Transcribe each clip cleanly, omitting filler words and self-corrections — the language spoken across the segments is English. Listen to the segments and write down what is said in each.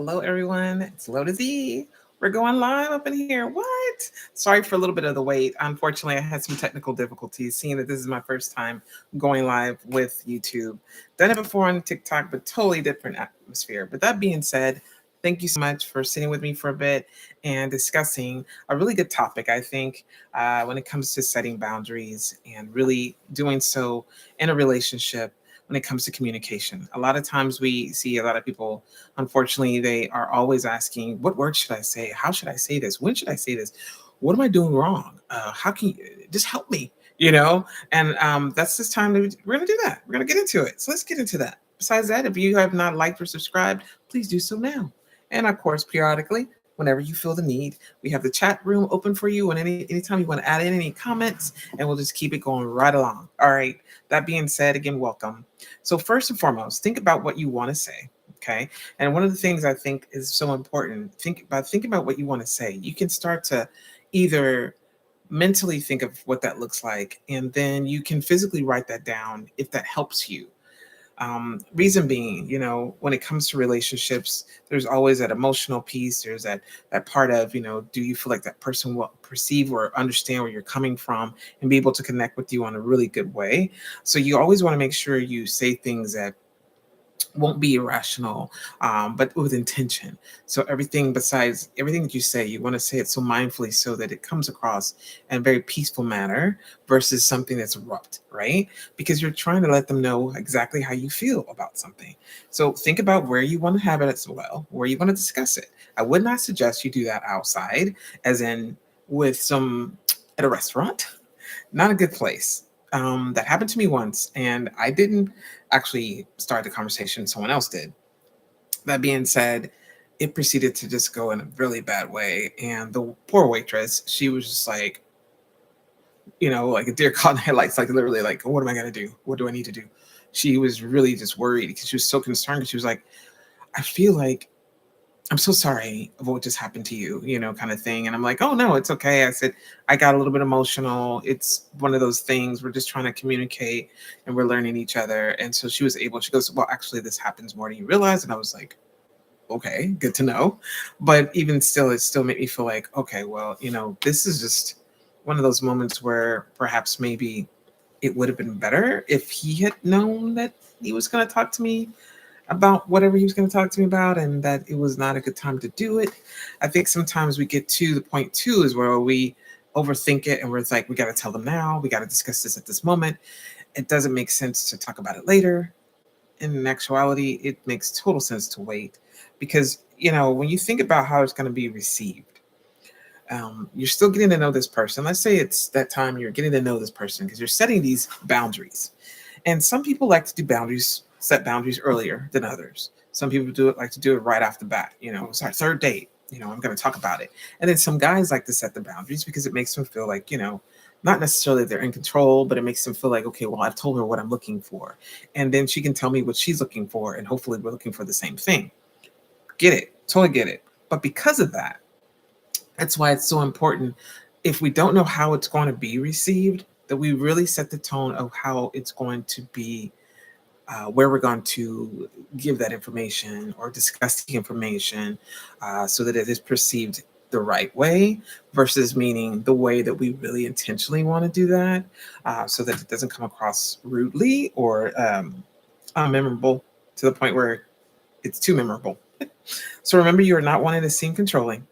Hello, everyone. It's Lotus Z. We're going live up in here. What? Sorry for a little bit of the wait. Unfortunately, I had some technical difficulties seeing that this is my first time going live with YouTube. Done it before on TikTok, but totally different atmosphere. But that being said, thank you so much for sitting with me for a bit and discussing a really good topic, I think, when it comes to setting boundaries and really doing so in a relationship when it comes to communication. A lot of times we see a lot of people, unfortunately, they are always asking, what word should I say? How should I say this? When should I say this? What am I doing wrong? How can you just help me? And that's this time that we're going to do that. We're going to get into it. So let's get into that. Besides that, if you have not liked or subscribed, please do so now. And of course, periodically, whenever you feel the need, we have the chat room open for you. And anytime you want to add in any comments, and we'll just keep it going right along. All right. That being said, again, welcome. So first and foremost, think about what you want to say. Okay. And one of the things I think is so important, think about what you want to say. You can start to either mentally think of what that looks like, and then you can physically write that down if that helps you. Reason being, when it comes to relationships, there's always that emotional piece. There's that part of, do you feel like that person will perceive or understand where you're coming from and be able to connect with you on a really good way? So you always want to make sure you say things that won't be irrational, but with intention. So everything that you say, you want to say it so mindfully so that it comes across in a very peaceful manner versus something that's abrupt, right? Because you're trying to let them know exactly how you feel about something. So think about where you want to have it as well, where you want to discuss it. I would not suggest you do that outside, as in with some at a restaurant. Not a good place. That happened to me once, and I didn't actually start the conversation, someone else did. That being said, it proceeded to just go in a really bad way. And the poor waitress, she was just like, like a deer caught in the headlights, like literally, like, what am I going to do? What do I need to do? She was really just worried because she was so concerned. She was like, I feel like I'm so sorry of what just happened to you, kind of thing. And I'm like, oh no, it's okay. I said, I got a little bit emotional. It's one of those things. We're just trying to communicate and we're learning each other. And so she goes, well, actually, this happens more than you realize. And I was like, okay, good to know. But even still, it still made me feel like, okay, well, this is just one of those moments where perhaps maybe it would have been better if he had known that he was going to talk to me about whatever he was going to talk to me about, and that it was not a good time to do it. I think sometimes we get to the point too is where we overthink it and we're like, we got to tell them now, we got to discuss this at this moment. It doesn't make sense to talk about it later. In actuality, it makes total sense to wait, because when you think about how it's going to be received, you're still getting to know this person. Let's say it's that time you're getting to know this person because you're setting these boundaries. And some people like to set boundaries earlier than others. Some people like to do it right off the bat. It's our third date. I'm going to talk about it. And then some guys like to set the boundaries because it makes them feel like, not necessarily they're in control, but it makes them feel like, okay, well, I've told her what I'm looking for. And then she can tell me what she's looking for. And hopefully we're looking for the same thing. Get it. Totally get it. But because of that, that's why it's so important, if we don't know how it's going to be received, that we really set the tone of how it's going to be, where we're going to give that information or discuss the information, so that it is perceived the right way versus meaning the way that we really intentionally want to do that, so that it doesn't come across rudely or unmemorable to the point where it's too memorable. So remember, you are not wanting to seem controlling.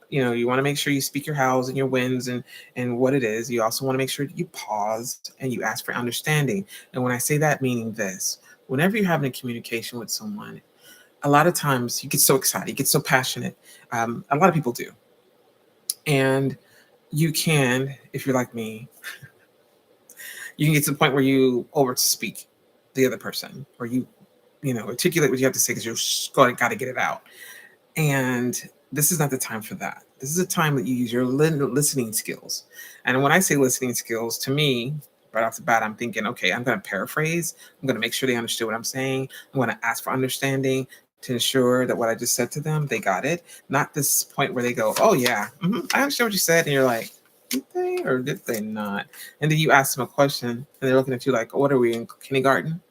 You want to make sure you speak your hows and your wins and what it is. You also want to make sure that you pause and you ask for understanding. And when I say that, meaning this, whenever you're having a communication with someone, a lot of times you get so excited, you get so passionate. A lot of people do. And you can, if you're like me, you can get to the point where you over speak the other person, or you articulate what you have to say because you're got to get it out. And this is not the time for that. This is a time that you use your listening skills. And when I say listening skills, to me, right off the bat, I'm thinking, okay, I'm going to paraphrase. I'm going to make sure they understood what I'm saying. I'm going to ask for understanding to ensure that what I just said to them, they got it. Not this point where they go, oh, yeah, I understand what you said. And you're like, did they or did they not? And then you ask them a question and they're looking at you like, what are we in kindergarten?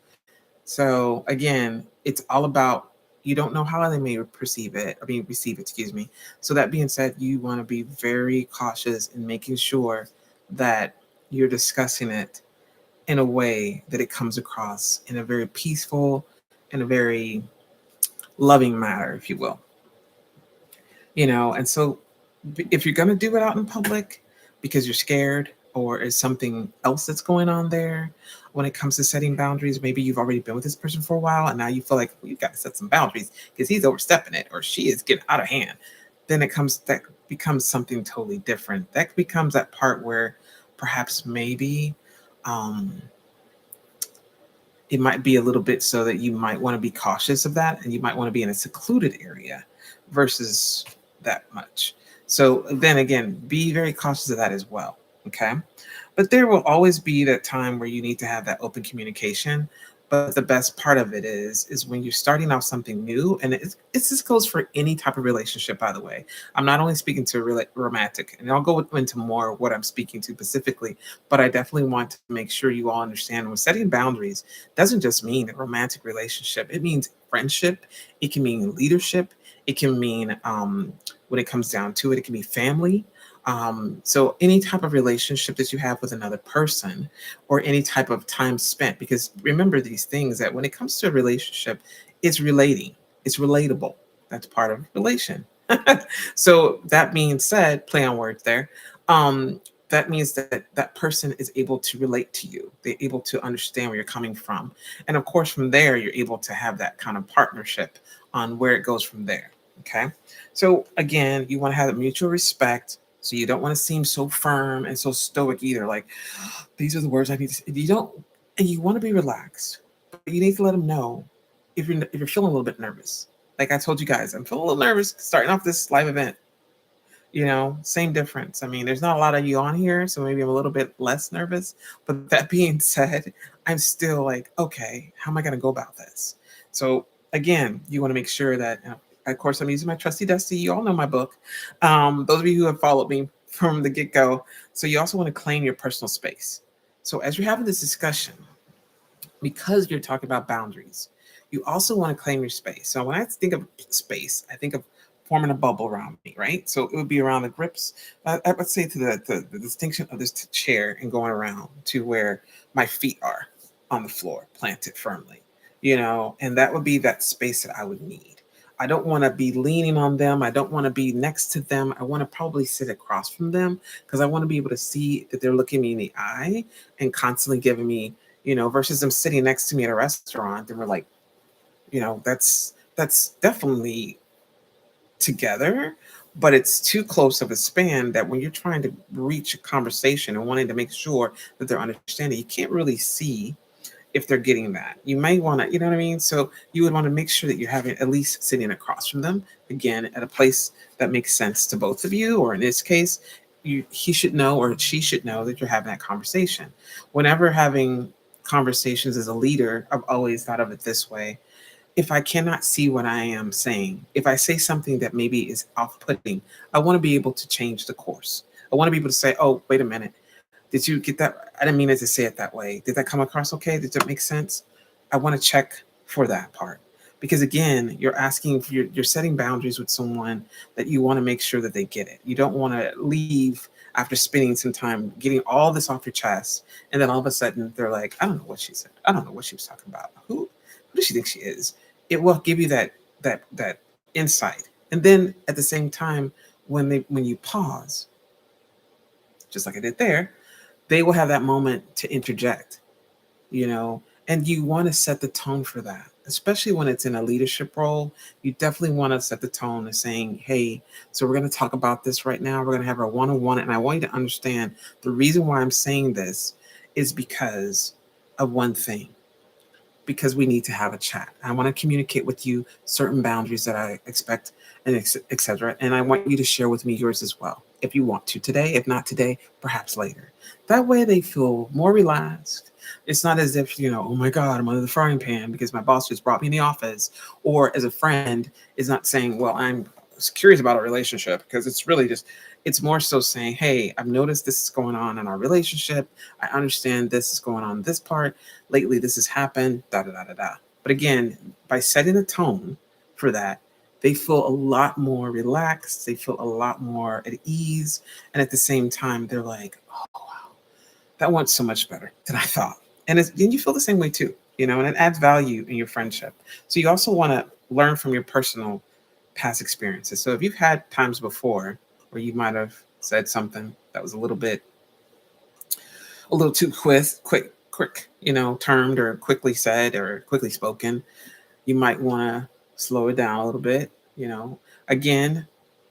So again, it's all about, You don't know how they may receive it, excuse me. So that being said, you want to be very cautious in making sure that you're discussing it in a way that it comes across in a very peaceful and a very loving manner, if you will. And so if you're going to do it out in public because you're scared or is something else that's going on there when it comes to setting boundaries, maybe you've already been with this person for a while and now you feel like, well, you've got to set some boundaries because he's overstepping it or she is getting out of hand. Then that becomes something totally different. That becomes that part where perhaps maybe um, it might be a little bit so that you might want to be cautious of that and you might want to be in a secluded area versus that much. So then again, be very cautious of that as well. Okay. But there will always be that time where you need to have that open communication. But the best part of it is when you're starting off something new, and this goes for any type of relationship. By the way, I'm not only speaking to romantic, and I'll go into more what I'm speaking to specifically. But I definitely want to make sure you all understand when setting boundaries doesn't just mean a romantic relationship. It means friendship. It can mean leadership. It can mean when it comes down to it, it can be family. So any type of relationship that you have with another person or any type of time spent, because remember these things that when it comes to a relationship, it's relating, it's relatable. That's part of relation. So that being said, play on words there. Um, that means that that person is able to relate to you. They're able to understand where you're coming from. And of course, from there, you're able to have that kind of partnership on where it goes from there. Okay. So again, you want to have mutual respect. So you don't want to seem so firm and so stoic either. Like, these are the words I need to say. If you don't, and you want to be relaxed, but you need to let them know if you're feeling a little bit nervous. Like I told you guys, I'm feeling a little nervous starting off this live event. Same difference. I mean, there's not a lot of you on here, so maybe I'm a little bit less nervous. But that being said, I'm still like, okay, how am I going to go about this? So again, you want to make sure that, of course, I'm using my trusty dusty. You all know my book. Those of you who have followed me from the get go. So you also want to claim your personal space. So as you're having this discussion, because you're talking about boundaries, you also want to claim your space. So when I think of space, I think of forming a bubble around me, right? So it would be around the grips. I would say to the distinction of this chair and going around to where my feet are on the floor, planted firmly, and that would be that space that I would need. I don't want to be leaning on them. I don't want to be next to them. I want to probably sit across from them because I want to be able to see that they're looking me in the eye and constantly giving me, versus them sitting next to me at a restaurant. And we're like, that's definitely together, but it's too close of a span that when you're trying to reach a conversation and wanting to make sure that they're understanding, you can't really see if they're getting that. You may want to, you know what I mean? So you would want to make sure that you're having at least sitting across from them, again, at a place that makes sense to both of you, or in this case, he should know or she should know that you're having that conversation. Whenever having conversations as a leader, I've always thought of it this way. If I cannot see what I am saying, if I say something that maybe is off putting, I want to be able to change the course. I want to be able to say, oh, wait a minute. Did you get that? I didn't mean it to say it that way. Did that come across okay? Did that make sense? I want to check for that part. Because again, you're setting boundaries with someone that you want to make sure that they get it. You don't want to leave after spending some time getting all this off your chest. And then all of a sudden they're like, I don't know what she said. I don't know what she was talking about. Who does she think she is? It will give you that insight. And then at the same time, when you pause, just like I did there, they will have that moment to interject, you know, and you want to set the tone for that, especially when it's in a leadership role. You definitely want to set the tone of saying, hey, so we're going to talk about this right now. We're going to have our one-on-one. And I want you to understand the reason why I'm saying this is because of one thing, because we need to have a chat. I want to communicate with you certain boundaries that I expect, and etc. And I want you to share with me yours as well, if you want to today. If not today, perhaps later. That way they feel more relaxed. It's not as if, oh my God, I'm under the frying pan because my boss just brought me in the office. Or as a friend is not saying, well, I'm curious about our relationship, because it's really just, it's more so saying, hey, I've noticed this is going on in our relationship. I understand this is going on in this part. Lately, this has happened, da da da da da. But again, by setting a tone, for that, they feel a lot more relaxed. They feel a lot more at ease. And at the same time, they're like, oh, wow, that went so much better than I thought. And you feel the same way too, and it adds value in your friendship. So you also want to learn from your personal past experiences. So if you've had times before where you might have said something that was a little too quick, termed or quickly said or quickly spoken, you might want to slow it down a little bit. Again,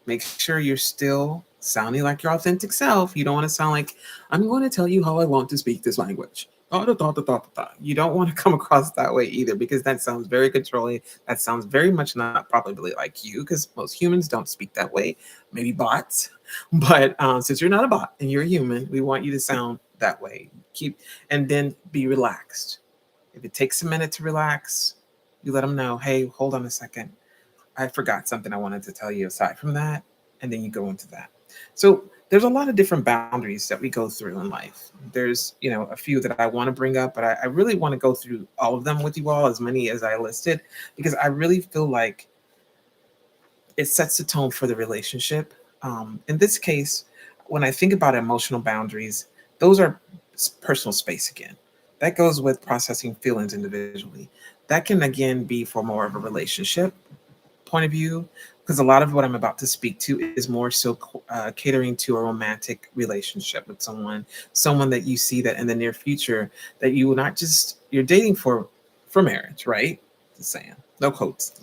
make sure you're still sounding like your authentic self. You don't want to sound like, I'm going to tell you how I want to speak this language. You don't want to come across that way either, because that sounds very controlling. That sounds very much not probably like you, because most humans don't speak that way. Maybe bots. But since you're not a bot and you're a human, we want you to sound that way. And then be relaxed. If it takes a minute to relax, you let them know, hey, hold on a second. I forgot something I wanted to tell you aside from that. And then you go into that. So there's a lot of different boundaries that we go through in life. There's, a few that I want to bring up, but I really want to go through all of them with you all, as many as I listed, because I really feel like it sets the tone for the relationship. In this case, when I think about emotional boundaries, those are personal space again. That goes with processing feelings individually. That can again be for more of a relationship point of view, because a lot of what I'm about to speak to is more so catering to a romantic relationship with someone that you see that in the near future, that you will not just you're dating for marriage, right? Just saying, no quotes,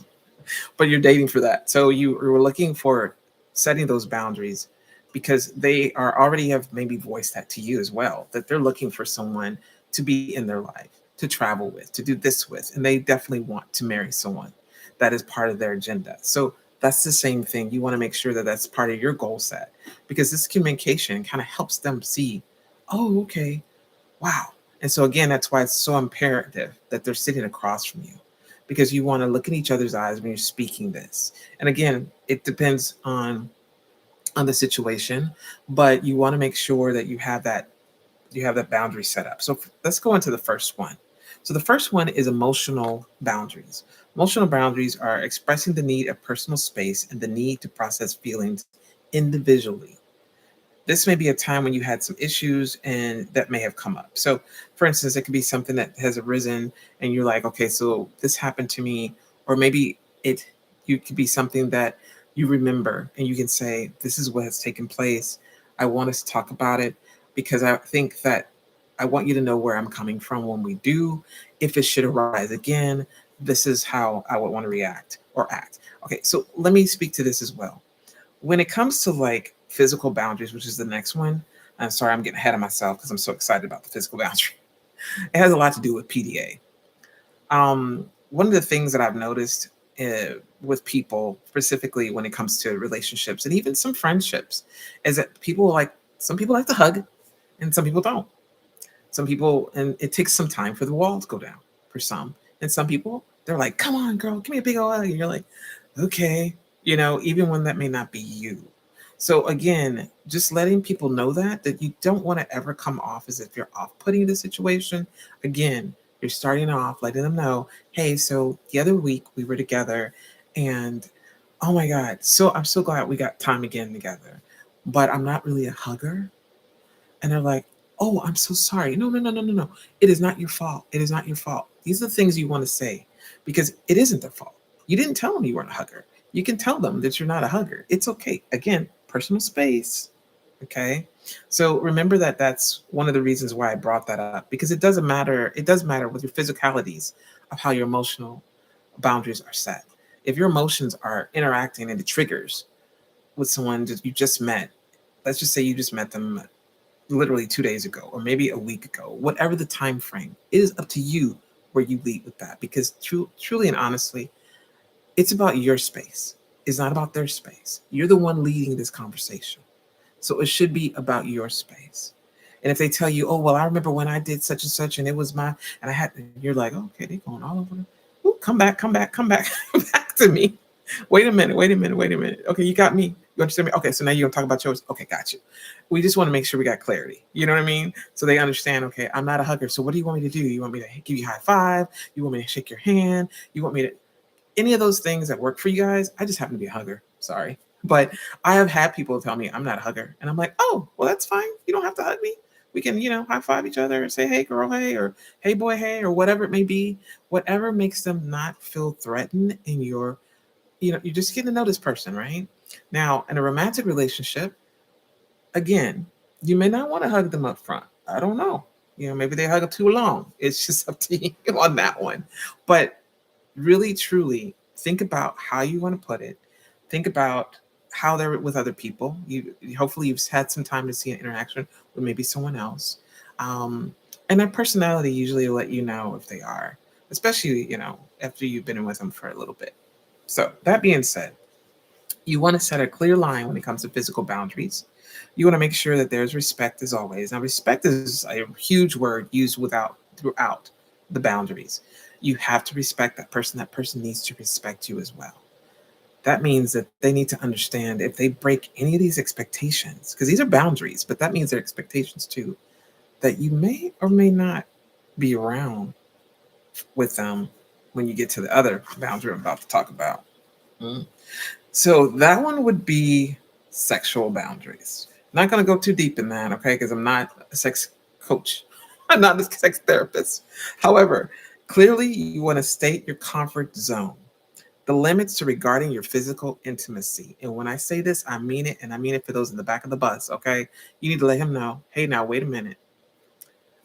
but you're dating for that. So you were looking for setting those boundaries because they are already have maybe voiced that to you as well, that they're looking for someone to be in their life, to travel with, to do this with, and they definitely want to marry someone that is part of their agenda. So that's the same thing. You want to make sure that that's part of your goal set, because this communication kind of helps them see, oh, okay, wow. And so again, that's why it's so imperative that they're sitting across from you, because you want to look in each other's eyes when you're speaking this. And again, it depends on the situation, but you want to make sure that you have that boundary set up. So let's go into the first one. So the first one is emotional boundaries. Emotional boundaries are expressing the need of personal space and the need to process feelings individually. This may be a time when you had some issues and that may have come up. So, for instance, it could be something that has arisen and you're like, okay, so this happened to me, or maybe you could be something that you remember and you can say, this is what has taken place. I want us to talk about it because I think that I want you to know where I'm coming from when we do. If it should arise again, this is how I would want to react or act. Okay, so let me speak to this as well. When it comes to like physical boundaries, which is the next one, I'm sorry, I'm getting ahead of myself because I'm so excited about the physical boundary. It has a lot to do with PDA. One of the things that I've noticed with people, specifically when it comes to relationships and even some friendships, is that some people like to hug and some people don't. Some people, and it takes some time for the wall to go down for some. And some people, they're like, come on, girl, give me a big old hug. And you're like, okay, even when that may not be you. So again, just letting people know that you don't want to ever come off as if you're off-putting the situation. Again, you're starting off letting them know, hey, so the other week we were together and oh my God, so I'm so glad we got time again together. But I'm not really a hugger. And they're like, oh, I'm so sorry. No, no, no, no, no, no. It is not your fault. It is not your fault. These are the things you want to say because it isn't their fault. You didn't tell them you weren't a hugger. You can tell them that you're not a hugger. It's okay. Again, personal space. Okay. So remember that that's one of the reasons why I brought that up, because it doesn't matter. It does matter with your physicalities of how your emotional boundaries are set. If your emotions are interacting and it triggers with someone that you just met, let's just say you just met them literally 2 days ago or maybe a week ago, whatever the time frame, it is up to you where you lead with that, because truly and honestly, it's about your space. It's not about their space. You're the one leading this conversation. So it should be about your space. And if they tell you, oh, well, I remember when I did such and such and it was and I had, you're like, okay, they're going all over. Ooh, come back, back to me. Wait a minute. Okay, you got me. You understand me? Okay, so now you're gonna talk about yours. Okay, got you. We just want to make sure we got clarity. You know what I mean? So they understand, okay, I'm not a hugger. So what do you want me to do? You want me to give you a high five? You want me to shake your hand? You want me to Any of those things that work for you guys, I just happen to be a hugger. Sorry. But I have had people tell me I'm not a hugger. And I'm like, oh, well, that's fine. You don't have to hug me. We can, high five each other and say, hey, girl, hey, or hey, boy, hey, or whatever it may be. Whatever makes them not feel threatened in you're just getting to know this person, right? Now, in a romantic relationship, again, you may not want to hug them up front. I don't know. Maybe they hug too long. It's just up to you on that one. But really, truly think about how you want to put it. Think about how they're with other people. Hopefully you've had some time to see an interaction with maybe someone else. Um, and their personality usually will let you know if they are, especially, after you've been with them for a little bit. So that being said, you want to set a clear line when it comes to physical boundaries. You want to make sure that there's respect as always. Now, respect is a huge word used throughout the boundaries. You have to respect that person. That person needs to respect you as well. That means that they need to understand if they break any of these expectations, because these are boundaries, but that means they're expectations too, that you may or may not be around with them when you get to the other boundary I'm about to talk about. Mm. So that one would be sexual boundaries. Not going to go too deep in that, okay? Because I'm not a sex coach. I'm not a sex therapist. However, clearly you want to state your comfort zone, the limits to regarding your physical intimacy. And when I say this, I mean it, and I mean it for those in the back of the bus, okay? You need to let him know, hey, now wait a minute.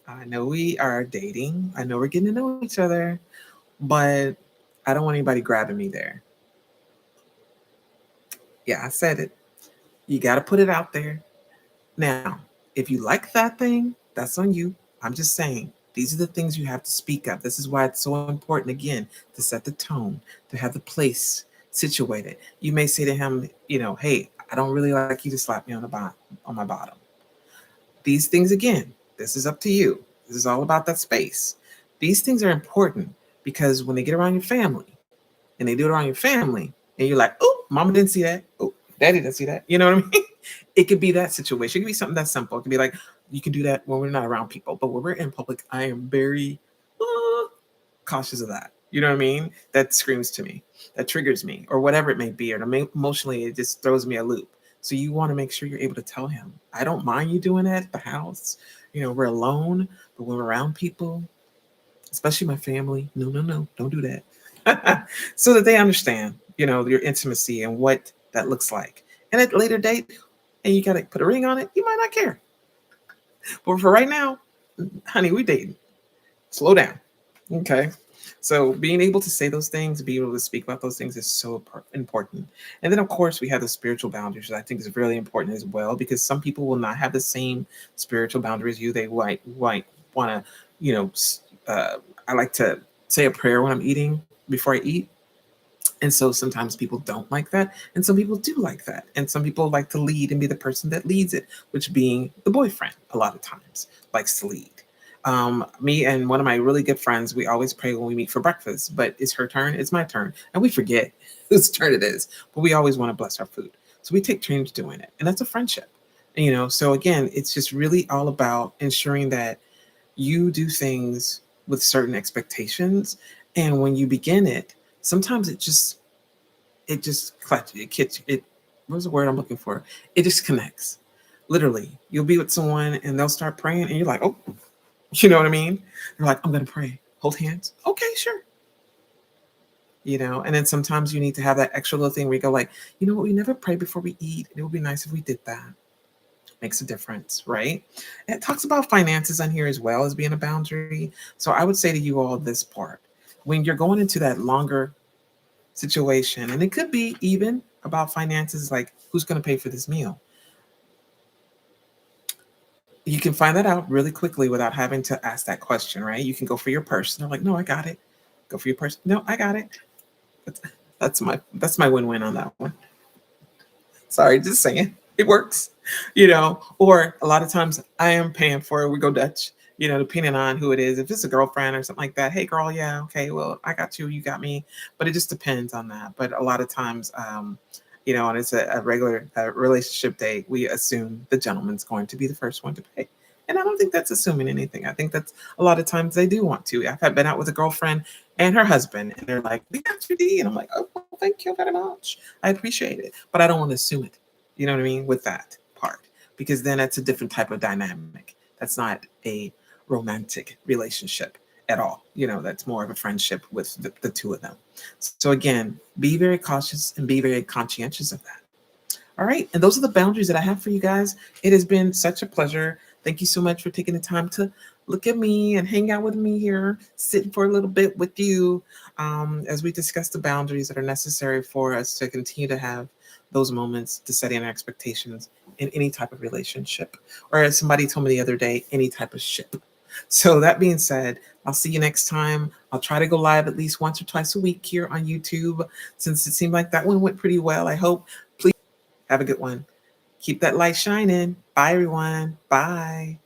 I know we are dating. I know we're getting to know each other, but I don't want anybody grabbing me there. Yeah, I said it. You got to put it out there. Now, if you like that thing, that's on you. I'm just saying, these are the things you have to speak of. This is why it's so important, again, to set the tone, to have the place situated. You may say to him, hey, I don't really like you to slap me on my bottom. These things, again, this is up to you. This is all about that space. These things are important because when they get around your family and they do it around your family, and you're like, oh, mama didn't see that. Oh, daddy didn't see that. You know what I mean? It could be that situation. It could be something that's simple. It could be like, you can do that when we're not around people. But when we're in public, I am very cautious of that. You know what I mean? That screams to me, that triggers me, or whatever it may be. Or emotionally, it just throws me a loop. So you want to make sure you're able to tell him, I don't mind you doing that at the house. We're alone, but when we're around people, especially my family, no, no, no, don't do that. So that they understand, your intimacy and what that looks like. And at a later date, and you got to put a ring on it, you might not care. But for right now, honey, we dating. Slow down. Okay. So being able to say those things, being able to speak about those things is so important. And then, of course, we have the spiritual boundaries, that I think is really important as well, because some people will not have the same spiritual boundaries you. They might want to, you know, I like to say a prayer when I'm eating before I eat. And so sometimes people don't like that. And some people do like that. And some people like to lead and be the person that leads it, which being the boyfriend a lot of times likes to lead. Me and one of my really good friends, we always pray when we meet for breakfast, but it's her turn, it's my turn. And we forget whose turn it is, but we always want to bless our food. So we take turns doing it. And that's a friendship. And, so again, it's just really all about ensuring that you do things with certain expectations. And when you begin it, sometimes it just clutch it gets it what's the word I'm looking for? It just connects. Literally. You'll be with someone and they'll start praying and you're like, oh, you know what I mean? They're like, I'm gonna pray. Hold hands. Okay, sure. And then sometimes you need to have that extra little thing where you go like, you know what, we never pray before we eat. It would be nice if we did that. Makes a difference, right? And it talks about finances on here as well as being a boundary. So I would say to you all this part. When you're going into that longer situation, and it could be even about finances, like who's going to pay for this meal. You can find that out really quickly without having to ask that question, right? You can go for your purse. And they're like, no, I got it. Go for your purse. No, I got it. That's, that's my win-win on that one. Sorry, just saying. It works. Or a lot of times I am paying for it. We go Dutch, depending on who it is. If it's a girlfriend or something like that, hey girl, yeah, okay, well, I got you, you got me. But it just depends on that. But a lot of times, and it's a regular relationship date, we assume the gentleman's going to be the first one to pay. And I don't think that's assuming anything. I think that's a lot of times they do want to. I've been out with a girlfriend and her husband, and they're like, "We got your D," and I'm like, "Oh, well, thank you very much. I appreciate it," but I don't want to assume it. You know what I mean with that part, because then it's a different type of dynamic. That's not a romantic relationship at all. That's more of a friendship with the two of them. So again, be very cautious and be very conscientious of that. All right. And those are the boundaries that I have for you guys. It has been such a pleasure. Thank you so much for taking the time to look at me and hang out with me here, sitting for a little bit with you as we discuss the boundaries that are necessary for us to continue to have those moments to setting our expectations in any type of relationship. Or as somebody told me the other day, any type of ship. So that being said, I'll see you next time. I'll try to go live at least once or twice a week here on YouTube, since it seemed like that one went pretty well. I hope. Please have a good one. Keep that light shining. Bye, everyone. Bye.